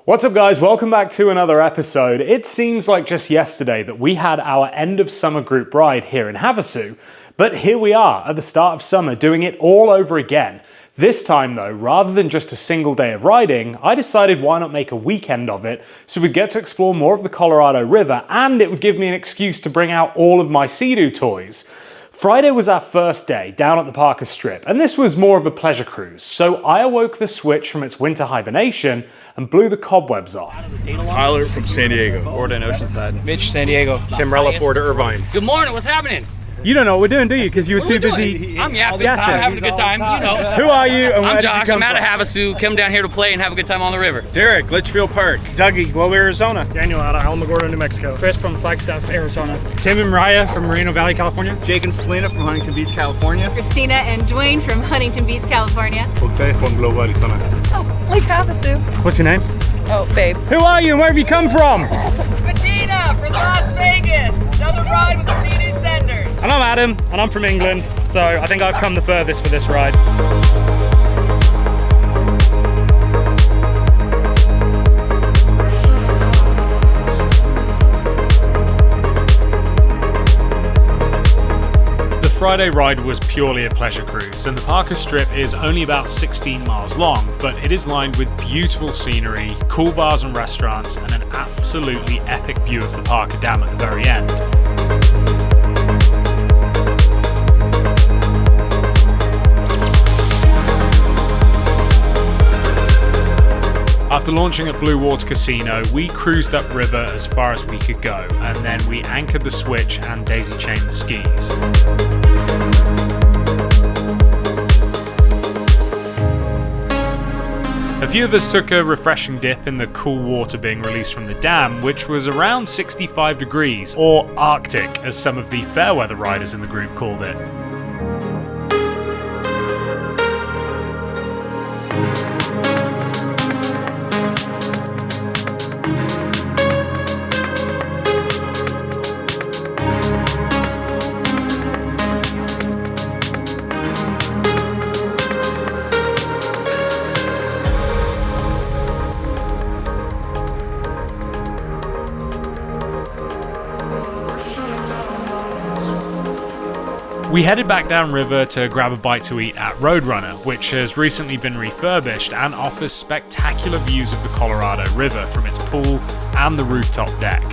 What's up guys, welcome back to another episode. It seems like just yesterday that we had our end of summer group ride here in Havasu, but here we are at the start of summer doing it all over again. This time though, rather than just a single day of riding, I decided why not make a weekend of it so we'd get to explore more of the Colorado River and it would give me an excuse to bring out all of my SeaDoo toys. Friday was our first day down at the Parker Strip, and this was more of a pleasure cruise, so I awoke the Switch from its winter hibernation and blew the cobwebs off. Tyler from San Diego. Gordon, Oceanside. Mitch, San Diego. Tim Rella, Florida, Irvine. Good morning, what's happening? You don't know what we're doing, do you? Because you were too busy. I'm having a good time, you know. Who are you and where I'm did you Josh, come I'm out of from? Havasu, come down here to play and have a good time on the river. Derek, Litchfield Park. Dougie, Globe, Arizona. Daniel out of Alamogordo, New Mexico. Chris from Flagstaff, Arizona. Tim and Mariah from Moreno Valley, California. Jake and Selena from Huntington Beach, California. Christina and Dwayne from Huntington Beach, California. Jose from Globe, Arizona. Oh, Lake Havasu. What's your name? Oh, babe. Who are you and where have you come from? Bettina from Las Vegas. Another ride with the SeaDoo Senders. And I'm Adam, and I'm from England, so I think I've come the furthest for this ride. The Friday ride was purely a pleasure cruise, and the Parker Strip is only about 16 miles long, but it is lined with beautiful scenery, cool bars and restaurants, and an absolutely epic view of the Parker Dam at the very end. After launching at Blvd Casino, we cruised upriver as far as we could go, and then we anchored the Switch and daisy-chained the skis. A few of us took a refreshing dip in the cool water being released from the dam, which was around 65 degrees, or Arctic, as some of the fair weather riders in the group called it. We headed back downriver to grab a bite to eat at Roadrunner, which has recently been refurbished and offers spectacular views of the Colorado River from its pool and the rooftop deck.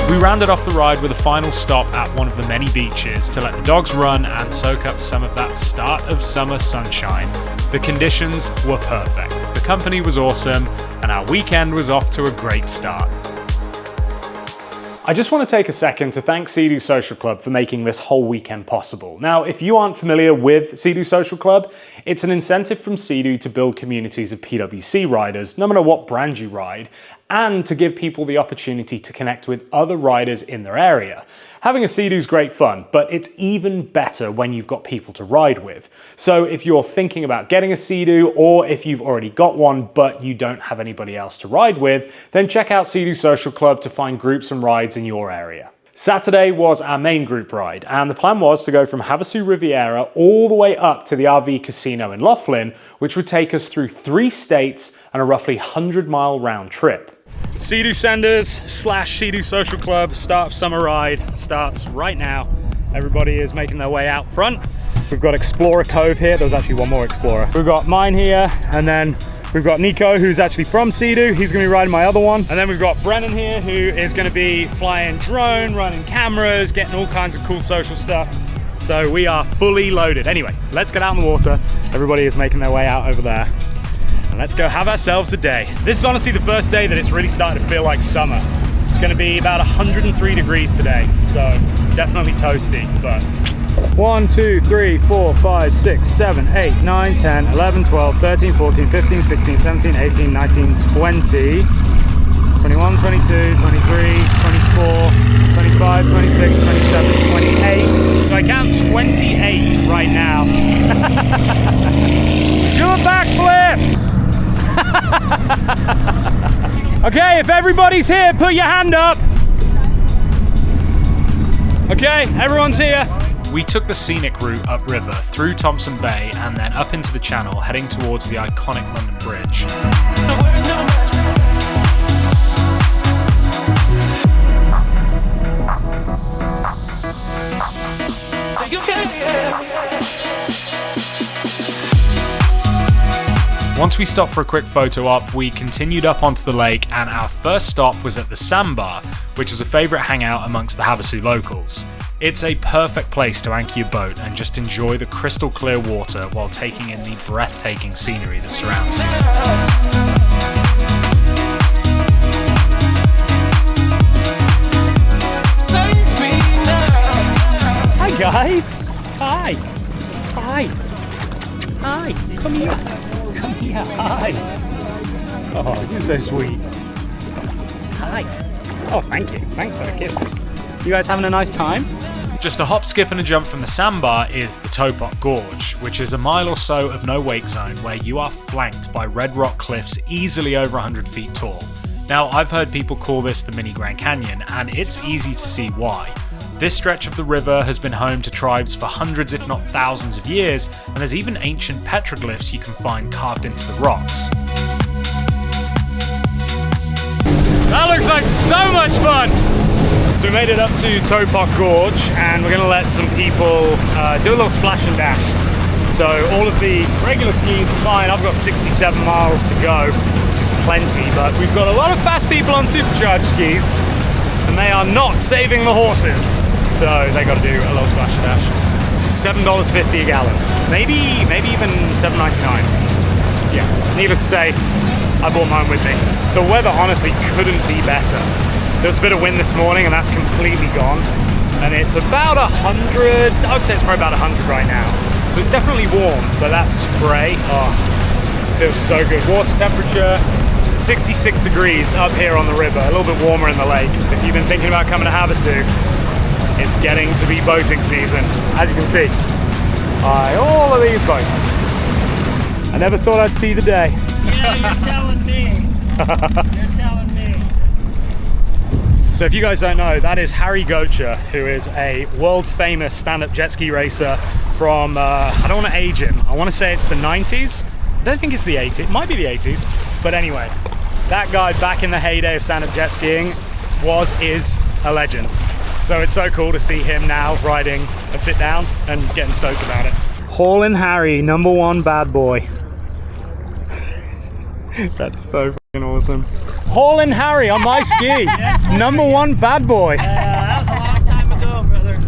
We rounded off the ride with a final stop at one of the many beaches to let the dogs run and soak up some of that start of summer sunshine. The conditions were perfect, the company was awesome, and our weekend was off to a great start. I just want to take a second to thank SeaDoo Social Club for making this whole weekend possible. Now, if you aren't familiar with SeaDoo Social Club, it's an incentive from SeaDoo to build communities of PWC riders, no matter what brand you ride, and to give people the opportunity to connect with other riders in their area. Having a SeaDoo is great fun, but it's even better when you've got people to ride with. So if you're thinking about getting a SeaDoo, or if you've already got one but you don't have anybody else to ride with, then check out SeaDoo Social Club to find groups and rides in your area. Saturday was our main group ride, and the plan was to go from Havasu Riviera all the way up to the Avi Casino in Laughlin, which would take us through 3 states and a roughly 100-mile round trip. SeaDoo Senders / SeaDoo Social Club start of summer ride starts right now. Everybody is making their way out front. We've got Explorer Cove here. There's actually one more Explorer. We've got mine here, and then we've got Nico, who's actually from SeaDoo. He's gonna be riding my other one. And then we've got Brennan here, who is gonna be flying drone, running cameras, getting all kinds of cool social stuff. So we are fully loaded. Anyway, let's get out in the water. Everybody is making their way out over there. And let's go have ourselves a day. This is honestly the first day that it's really starting to feel like summer. It's going to be about 103 degrees today, so definitely toasty, but 1, 2, 3, 4, 5, 6, 7, 8, 9, 10, 11, 12, 13, 14, 15, 16, 17, 18, 19, 20, 21, 22, 23, 24, 25, 26, 27, 28. So I count 28 right now. Do a backflip! Okay, if everybody's here, put your hand up. Okay, everyone's here. We took the scenic route upriver through Thompson Bay and then up into the channel, heading towards the iconic London Bridge. Once we stopped for a quick photo op, we continued up onto the lake, and our first stop was at the Sandbar, which is a favourite hangout amongst the Havasu locals. It's a perfect place to anchor your boat and just enjoy the crystal clear water while taking in the breathtaking scenery that surrounds you. Hi guys. Hi. Hi. Hi. Come here. Come here. Hi. Oh, you're so sweet. Hi. Oh, thank you. Thanks for the kisses. You guys having a nice time? Just a hop, skip and a jump from the Sandbar is the Topop Gorge, which is a mile or so of no wake zone where you are flanked by red rock cliffs easily over 100 feet tall. Now, I've heard people call this the mini Grand Canyon, and it's easy to see why. This stretch of the river has been home to tribes for hundreds if not thousands of years, and there's even ancient petroglyphs you can find carved into the rocks. That looks like so much fun! So we made it up to Topop Gorge, and we're going to let some people do a little splash and dash. So all of the regular skis are fine. I've got 67 miles to go, which is plenty, but we've got a lot of fast people on supercharged skis, and they are not saving the horses. So they got to do a little splash and dash. $7.50 a gallon. Maybe even $7.99. Yeah, needless to say, I brought mine with me. The weather honestly couldn't be better. There was a bit of wind this morning and that's completely gone. And it's about 100, I would say it's probably about 100 right now. So it's definitely warm, but that spray, oh, feels so good. Water temperature, 66 degrees up here on the river, a little bit warmer in the lake. If you've been thinking about coming to Havasu, it's getting to be boating season. As you can see, all of these boats. I never thought I'd see the day. Yeah, you're telling me. You're telling me. So if you guys don't know, that is Harry Gocher, who is a world famous stand-up jet ski racer from, I don't want to age him, I want to say it's the 90s. I don't think it's the 80s, it might be the 80s. But anyway, that guy back in the heyday of stand-up jet skiing is a legend. So it's so cool to see him now riding a sit down and getting stoked about it. Haulin' Harry, #1 bad boy. That's so fucking awesome. Haulin' Harry on my ski, #1 bad boy. That was a long time ago, brother.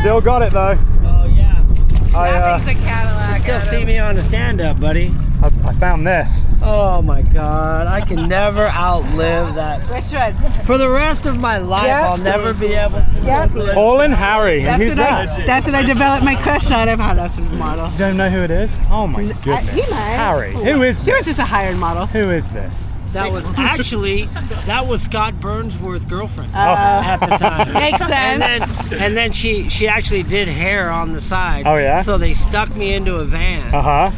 Still got it though. Oh, yeah. Nothing's a Cadillac. Still see me on the stand-up, buddy. I found this. Oh, my God. I can never outlive that. Which one? For the rest of my life, Yeah. I'll never be able to. Yeah. Haulin' Harry, and who's that? That's what I developed my crush on. I've had us as a model. You don't know who it is? Oh my goodness. He might. Harry, who is She was this? just a hired model. Who is this? That was actually, that was Scott Burnsworth's girlfriend Oh. at the time. Makes sense. And then she actually did hair on the side. Oh, yeah? So they stuck me into a van. Uh-huh.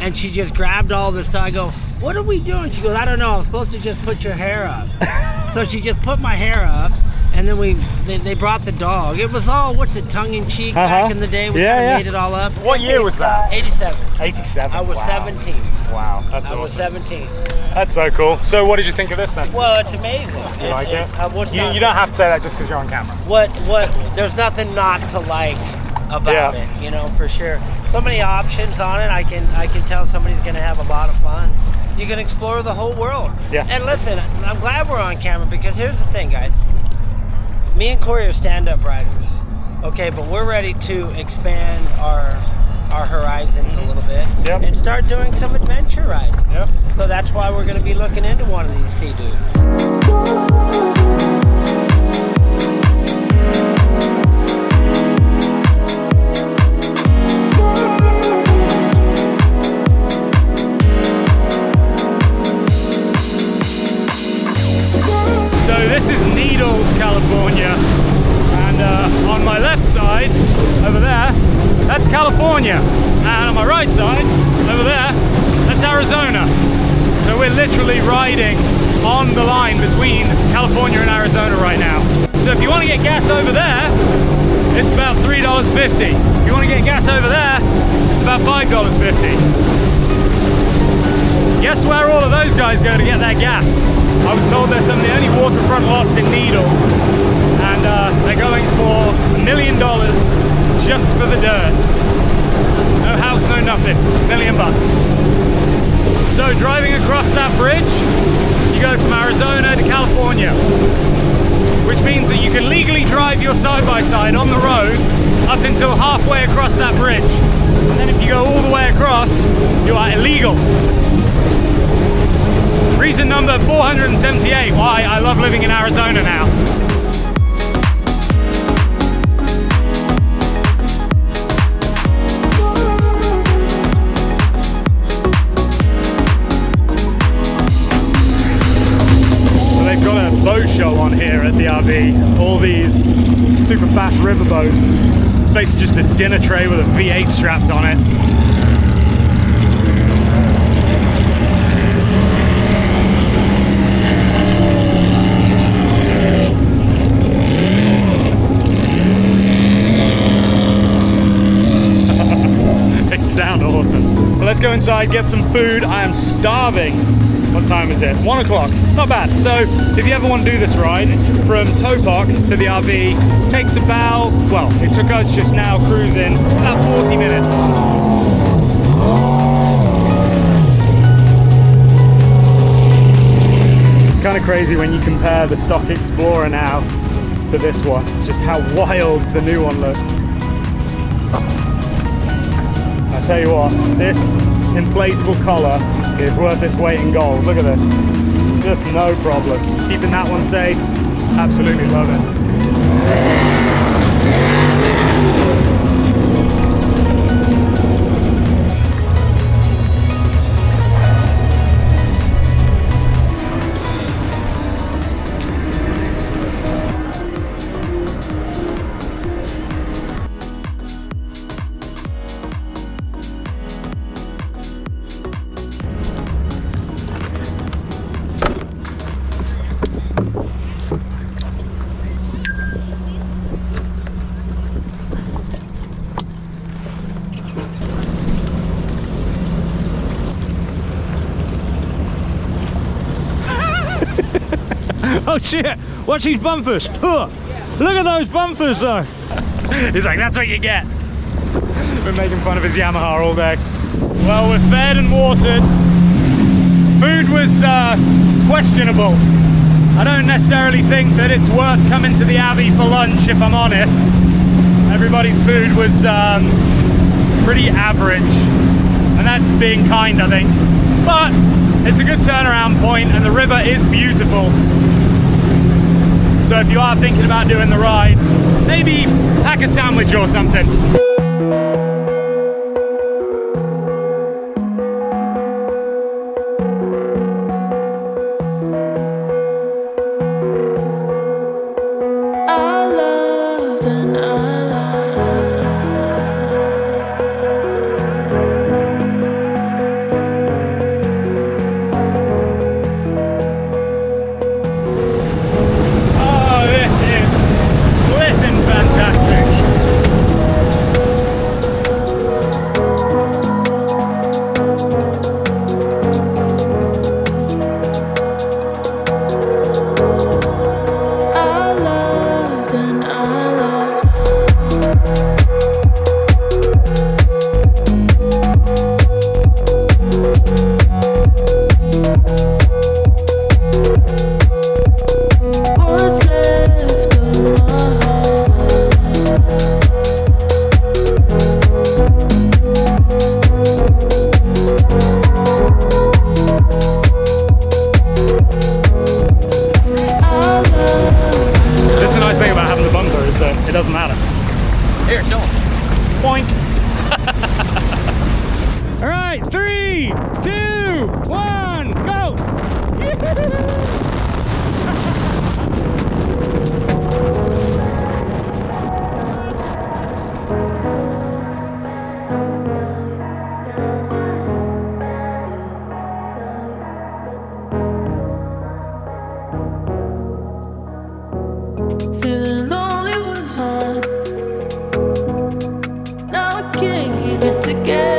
And she just grabbed all this stuff. I go, what are we doing? She goes, I don't know. I'm supposed to just put your hair up. So she just put my hair up. And then they brought the dog. It was all, what's it, tongue-in-cheek back in the day? We kind of made it all up. What year was that? 87. 87. I was Wow. 17. Wow, that's I was awesome. 17. That's so cool. So what did you think of this then? Well, it's amazing. You like it? What's You not- don't have to say that just because you're on camera. What, there's nothing not to like about it, you know, for sure. So many options on it. I can tell somebody's gonna have a lot of fun. You can explore the whole world. Yeah. And listen, I'm glad we're on camera because here's the thing, guys. Me and Corey are stand-up riders, okay, but we're ready to expand our horizons a little bit and start doing some adventure riding. Yep. So that's why we're going to be looking into one of these SeaDoos. this is Needles, California, and on my left side, over there, that's California, and on my right side, over there, that's Arizona. So we're literally riding on the line between California and Arizona right now. So if you want to get gas over there, it's about $3.50. If you want to get gas over there, it's about $5.50. Guess where all of those guys go to get their gas? I was told they're some of the only waterfront lots in Needle, and they're going for $1 million just for the dirt. No house, no nothing. $1 million. So driving across that bridge, you go from Arizona to California, which means that you can legally drive your side-by-side on the road up until halfway across that bridge. And then if you go all the way across, you are illegal. Reason number 478 why I love living in Arizona now. So they've got a boat show on here at the RV. All these super fast river boats. It's basically just a dinner tray with a V8 strapped on it. Sound awesome. But let's go inside, get some food. I am starving. What time is it? 1 o'clock. Not bad. So if you ever want to do this ride from Topok to the RV, it takes about, well, it took us just now cruising about 40 minutes. It's kind of crazy when you compare the stock Explorer now to this one, just how wild the new one looks. I tell you what, this inflatable collar is worth its weight in gold. Look at this, just no problem. Keeping that one safe, absolutely love it. Oh shit, watch these bumpers. Look at those bumpers though. He's like, that's what you get. Been making fun of his Yamaha all day. Well, we're fed and watered. Food was questionable. I don't necessarily think that it's worth coming to the Abbey for lunch, if I'm honest. Everybody's food was pretty average, and that's being kind, I think. But it's a good turnaround point, and the river is beautiful. So if you are thinking about doing the ride, maybe pack a sandwich or something. All right, 3, 2, 1, go! Feeling lonely was on. Now I can't keep it together.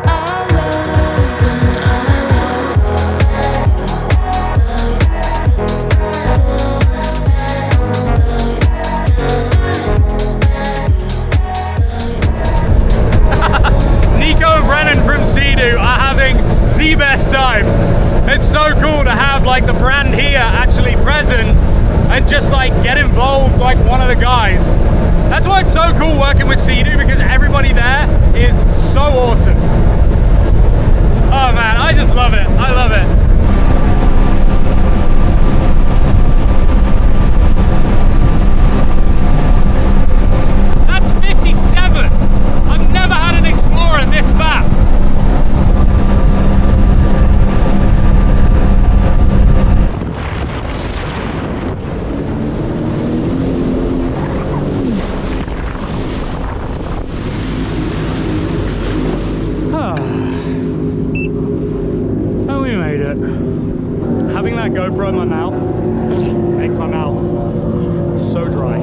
I loved and I Nico and Brennan from SeaDoo are having the best time. It's so cool to have like the brand here actually present and just like get involved like one of the guys. That's why it's so cool working with SeaDoo, because everybody there is so awesome. Oh man, I just love it. I love it. That's 57. I've never had an Explorer this fast. Oh, we made it. Having that GoPro in my mouth makes my mouth so dry.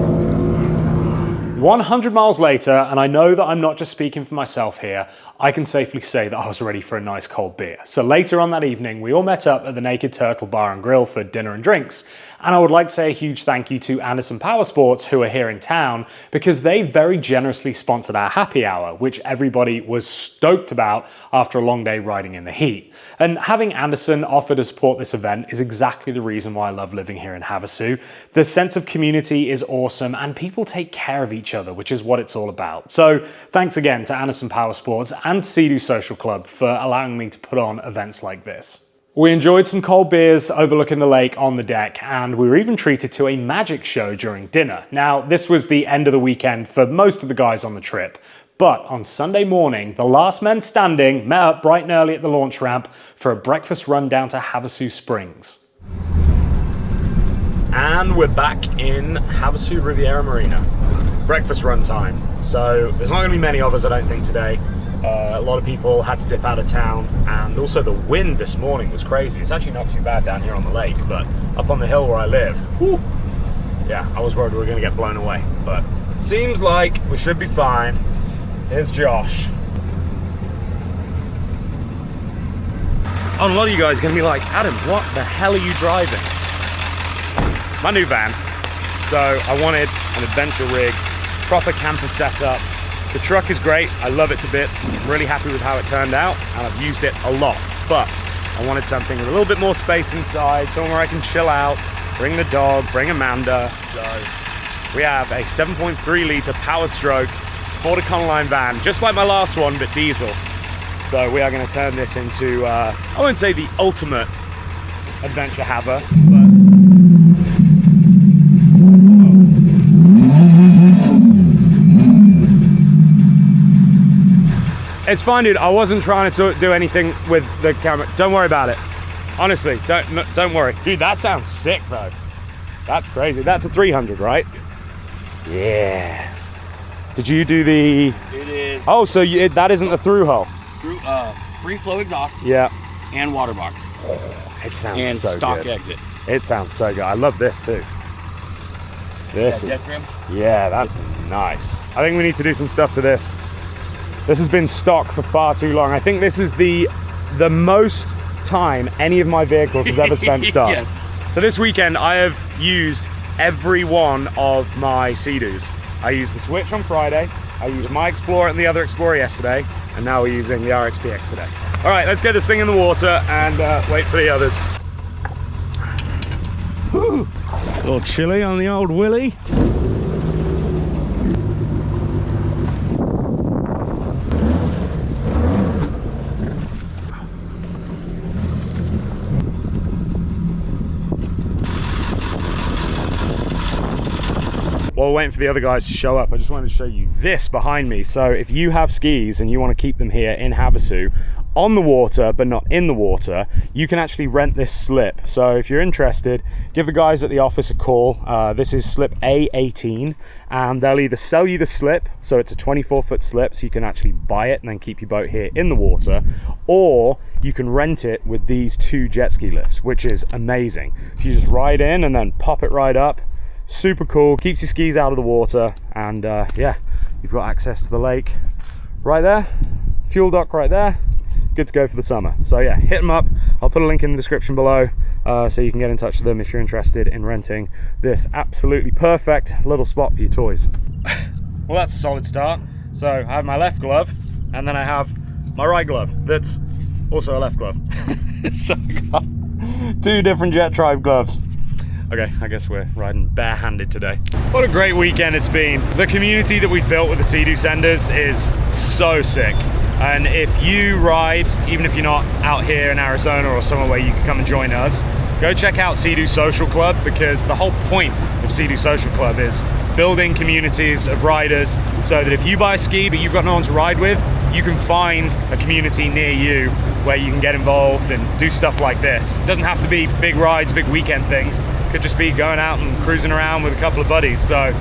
100 miles later, and I know that I'm not just speaking for myself here, I can safely say that I was ready for a nice cold beer. So later on that evening, we all met up at the Naked Turtle Bar and Grill for dinner and drinks. And I would like to say a huge thank you to Anderson Powersports, who are here in town, because they very generously sponsored our happy hour, which everybody was stoked about after a long day riding in the heat. And having Anderson offer to support this event is exactly the reason why I love living here in Havasu. The sense of community is awesome, and people take care of each other, which is what it's all about. So thanks again to Anderson Powersports and SeaDoo Social Club for allowing me to put on events like this. We enjoyed some cold beers overlooking the lake on the deck, and we were even treated to a magic show during dinner. Now, this was the end of the weekend for most of the guys on the trip, but on Sunday morning, the last men standing met up bright and early at the launch ramp for a breakfast run down to Havasu Springs. And we're back in Havasu Riviera Marina. Breakfast run time. So there's not going to be many of us, I don't think, today. A lot of people had to dip out of town, and also the wind this morning was crazy. It's actually not too bad down here on the lake, but up on the hill where I live, whew, yeah, I was worried we were going to get blown away, but seems like we should be fine. Here's Josh. Oh, and a lot of you guys are going to be like, Adam, what the hell are you driving? My new van. So I wanted an adventure rig, proper camper setup. The truck is great, I love it to bits. I'm really happy with how it turned out, and I've used it a lot. But I wanted something with a little bit more space inside, somewhere I can chill out, bring the dog, bring Amanda. So we have a 7.3 litre Power Stroke Ford Econoline van, just like my last one, but diesel. So we are going to turn this into, I won't say the ultimate adventure haver, but it's fine, dude. I wasn't trying to do anything with the camera. Don't worry about it. Honestly, don't worry. Dude, that sounds sick though. That's crazy. That's a 300, right? Yeah. Did you do the... It is. Oh, so that isn't the through hull? Through, free flow exhaust. Yeah. And water box. It sounds and so stock good. exit. It sounds so good. I love this too. This is... Yeah, that's nice. I think we need to do some stuff to this. This has been stock for far too long. I think this is the most time any of my vehicles has ever spent stock. Yes. So this weekend I have used every one of my SeaDoos. I used the Switch on Friday, I used my Explorer and the other Explorer yesterday, and now we're using the RXPX today. All right, let's get this thing in the water and wait for the others. Whew. A little chilly on the old Willy. While we're waiting for the other guys to show up, I just wanted to show you this behind me. So if you have skis and you want to keep them here in Havasu, on the water but not in the water, you can actually rent this slip. So if you're interested, give the guys at the office a call. This is slip A18, and they'll either sell you the slip, so it's a 24-foot slip, so you can actually buy it and then keep your boat here in the water, or you can rent it with these 2 jet ski lifts, which is amazing. So you just ride in and then pop it right up. Super cool, keeps your skis out of the water, and yeah, you've got access to the lake right there, fuel dock right there, good to go for the summer. So yeah, hit them up. I'll put a link in the description below so you can get in touch with them if you're interested in renting this absolutely perfect little spot for your toys. Well, that's a solid start. So I have my left glove, and then I have my right glove that's also a left glove. So I got 2 different Jet Tribe gloves. Okay, I guess we're riding barehanded today. What a great weekend it's been. The community that we've built with the SeaDoo Senders is so sick. And if you ride, even if you're not out here in Arizona or somewhere where you can come and join us, go check out SeaDoo Social Club, because the whole point of SeaDoo Social Club is building communities of riders so that if you buy a ski but you've got no one to ride with, you can find a community near you where you can get involved and do stuff like this. It doesn't have to be big rides, big weekend things. It could just be going out and cruising around with a couple of buddies. So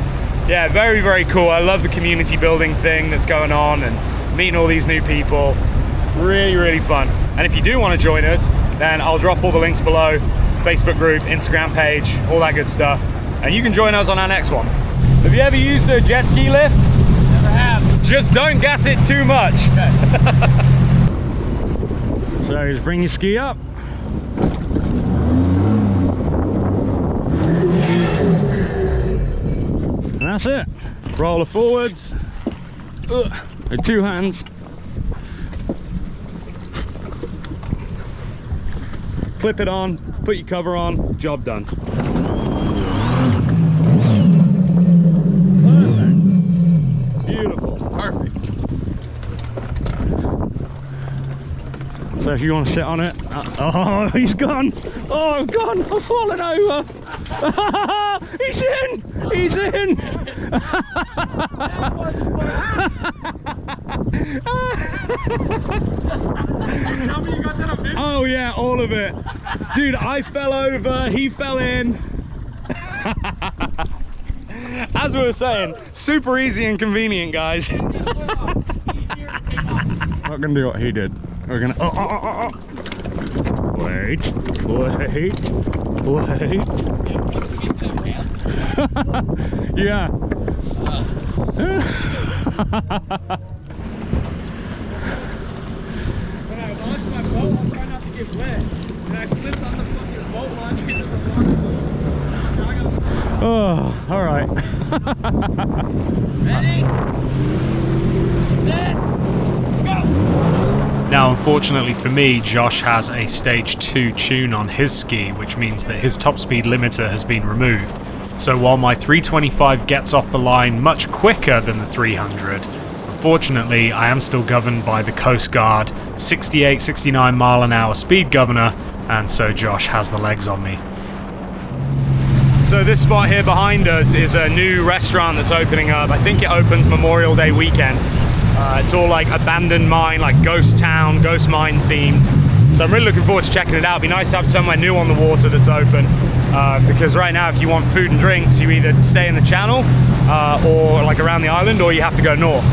yeah, very, very cool. I love the community building thing that's going on and meeting all these new people. Really, really fun. And if you do want to join us, then I'll drop all the links below. Facebook group, Instagram page, all that good stuff. And you can join us on our next one. Have you ever used a jet ski lift? Never have. Just don't gas it too much. Okay. So just bring your ski up. And that's it. Roll it forwards. With 2 hands. Clip it on, put your cover on, job done. Perfect. Beautiful. Perfect. So if you want to sit on it, oh, he's gone. Oh, I'm gone. I've fallen over. He's in. He's in. Oh yeah, all of it. Dude, I fell over, he fell in. As we were saying, super easy and convenient, guys. Not gonna do what he did. We're gonna, wait. Yeah. When I launched my boat, I'm trying not to get wet. And I slipped on the fucking boat launch into the water. Oh, all right. Ready? Set. Go! Now, unfortunately for me, Josh has a stage 2 tune on his ski, which means that his top speed limiter has been removed. So while my 325 gets off the line much quicker than the 300, unfortunately I am still governed by the Coast Guard 68-69 mile an hour speed governor, and so Josh has the legs on me. So this spot here behind us is a new restaurant that's opening up. I think it opens Memorial Day weekend. It's all like abandoned mine, like ghost town, ghost mine themed. So I'm really looking forward to checking it out. It'd be nice to have somewhere new on the water that's open. Because right now if you want food and drinks, you either stay in the channel or like around the island, or you have to go north.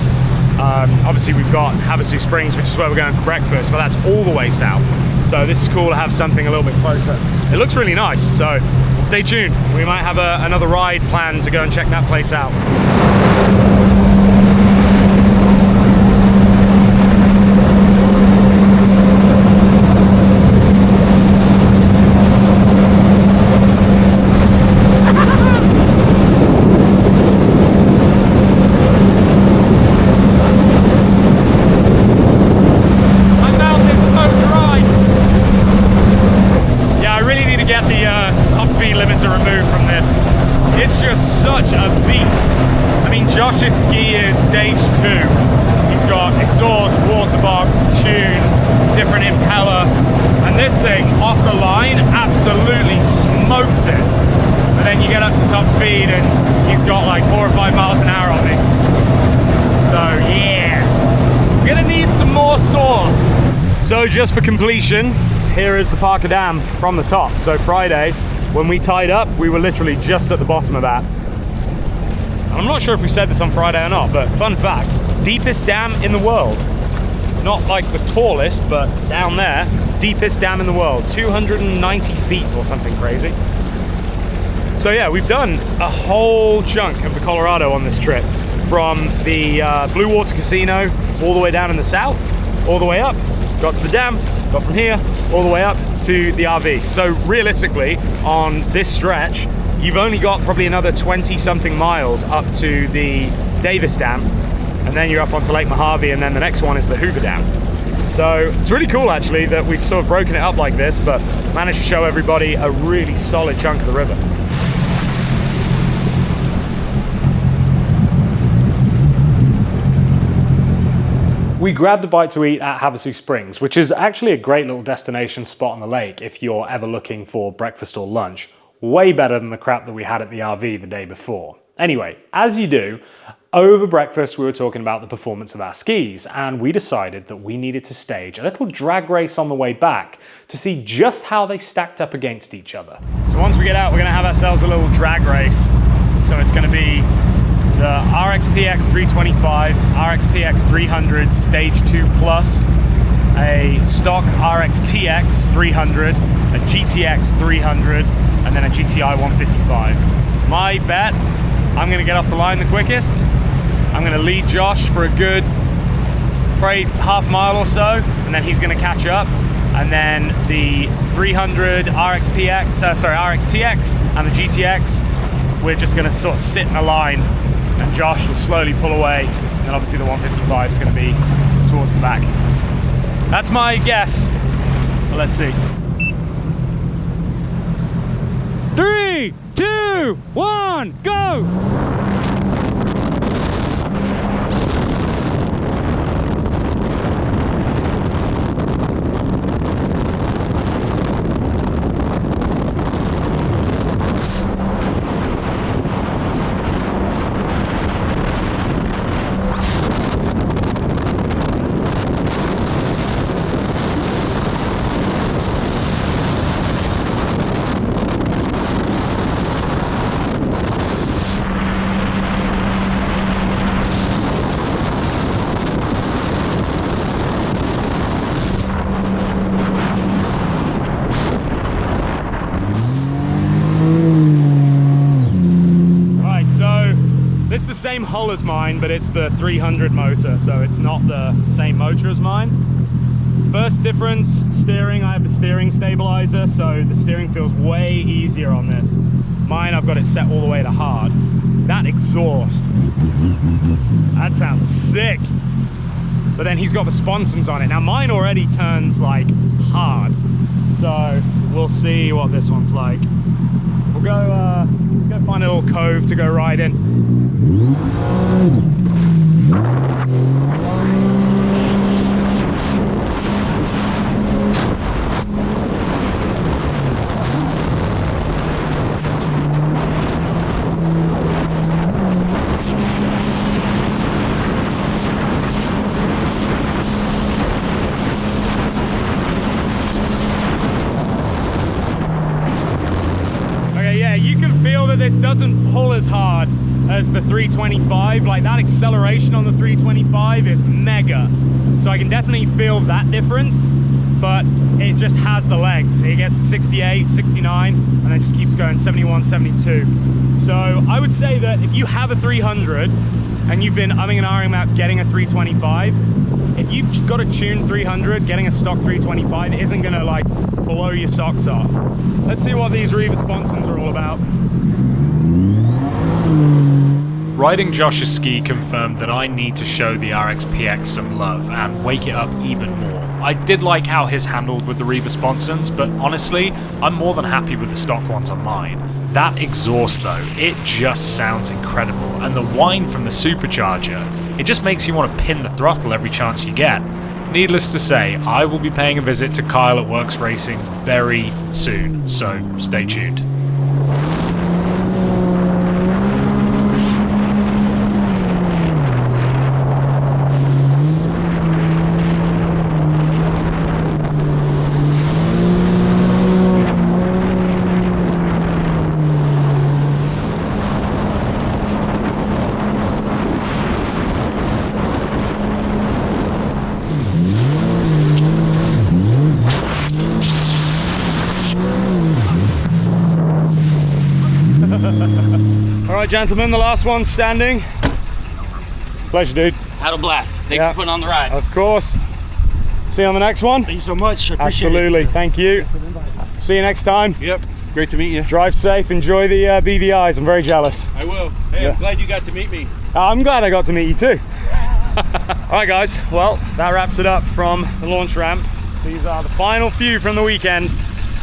Obviously we've got Havasu Springs, which is where we're going for breakfast, but that's all the way south. So this is cool to have something a little bit closer. It looks really nice, so stay tuned. We might have another ride planned to go and check that place out. Josh's ski is stage 2. He's got exhaust, water box, tune, different impeller, and this thing off the line absolutely smokes it. And then you get up to top speed and he's got like 4 or 5 miles an hour on me. So yeah, we're gonna need some more sauce. So just for completion, here is the Parker Dam from the top. So Friday, when we tied up, we were literally just at the bottom of that. I'm not sure if we said this on Friday or not, but fun fact, deepest dam in the world. Not like the tallest, but down there, deepest dam in the world, 290 feet or something crazy. So yeah, we've done a whole chunk of the Colorado on this trip, from the Blue Water Casino all the way down in the south, all the way up, got to the dam, got from here all the way up to the RV. So realistically, on this stretch, you've only got probably another 20 something miles up to the Davis Dam, and then you're up onto Lake Mojave, and then the next one is the Hoover Dam. So it's really cool actually that we've sort of broken it up like this, but managed to show everybody a really solid chunk of the river. We grabbed a bite to eat at Havasu Springs, which is actually a great little destination spot on the lake if you're ever looking for breakfast or lunch. Way better than the crap that we had at the RV the day before. Anyway, as you do, over breakfast we were talking about the performance of our skis, and we decided that we needed to stage a little drag race on the way back to see just how they stacked up against each other. So once we get out, we're gonna have ourselves a little drag race. So it's gonna be the RXPX 325, RXPX 300 Stage 2 Plus, a stock RXTX 300, a GTX 300, and then a GTI 155. My bet, I'm gonna get off the line the quickest. I'm gonna lead Josh for a good, probably half mile or so, and then he's gonna catch up. And then the 300 RXTX and the GTX, we're just gonna sort of sit in a line, and Josh will slowly pull away, and then obviously the 155 is gonna be towards the back. That's my guess, but let's see. 3, 2, 1, go! This is the same hull as mine, but it's the 300 motor, so it's not the same motor as mine. First difference, steering. I have the steering stabilizer, so the steering feels way easier on this. Mine, I've got it set all the way to hard. That exhaust, that sounds sick. But then he's got the sponsons on it. Now mine already turns like hard, so we'll see what this one's like. We'll go find a little cove to go ride in. This doesn't pull as hard as the 325. Like, that acceleration on the 325 is mega, so I can definitely feel that difference, but it just has the legs. It gets to 68, 69, and then just keeps going 71, 72. So I would say that if you have a 300 and you've been umming and ahhing about getting a 325, if you've got a tuned 300, getting a stock 325 isn't gonna like blow your socks off. Let's see what these Riva sponsons are all about. Riding Josh's ski confirmed that I need to show the RXPX some love and wake it up even more. I did like how his handled with the Riva sponsons, but honestly, I'm more than happy with the stock ones on mine. That exhaust though, it just sounds incredible, and the whine from the supercharger, it just makes you want to pin the throttle every chance you get. Needless to say, I will be paying a visit to Kyle at Works Racing very soon, so stay tuned. All right, gentlemen, the last one standing. Pleasure, dude. Had a blast. Thanks for putting on the ride. Of course. See you on the next one. Thank you so much. I appreciate Absolutely. Thank you. See you next time. Yep. Great to meet you. Drive safe. Enjoy the BVIs. I'm very jealous. I will. Hey, I'm glad you got to meet me. I'm glad I got to meet you too. All right, guys. Well, that wraps it up from the launch ramp. These are the final few from the weekend.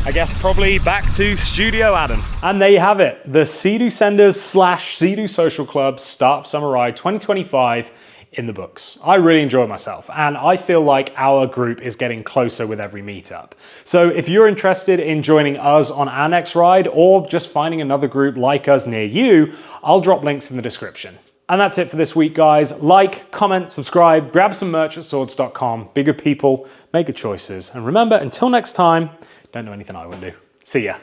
I guess probably back to Studio Adam. And there you have it. The SeaDoo Senders / SeaDoo Social Club Start of Summer Ride 2025 in the books. I really enjoyed myself, and I feel like our group is getting closer with every meetup. So if you're interested in joining us on our next ride, or just finding another group like us near you, I'll drop links in the description. And that's it for this week, guys. Like, comment, subscribe, grab some merch at swords.com. Be good people, make good choices. And remember, until next time, don't do anything I wouldn't do. See ya.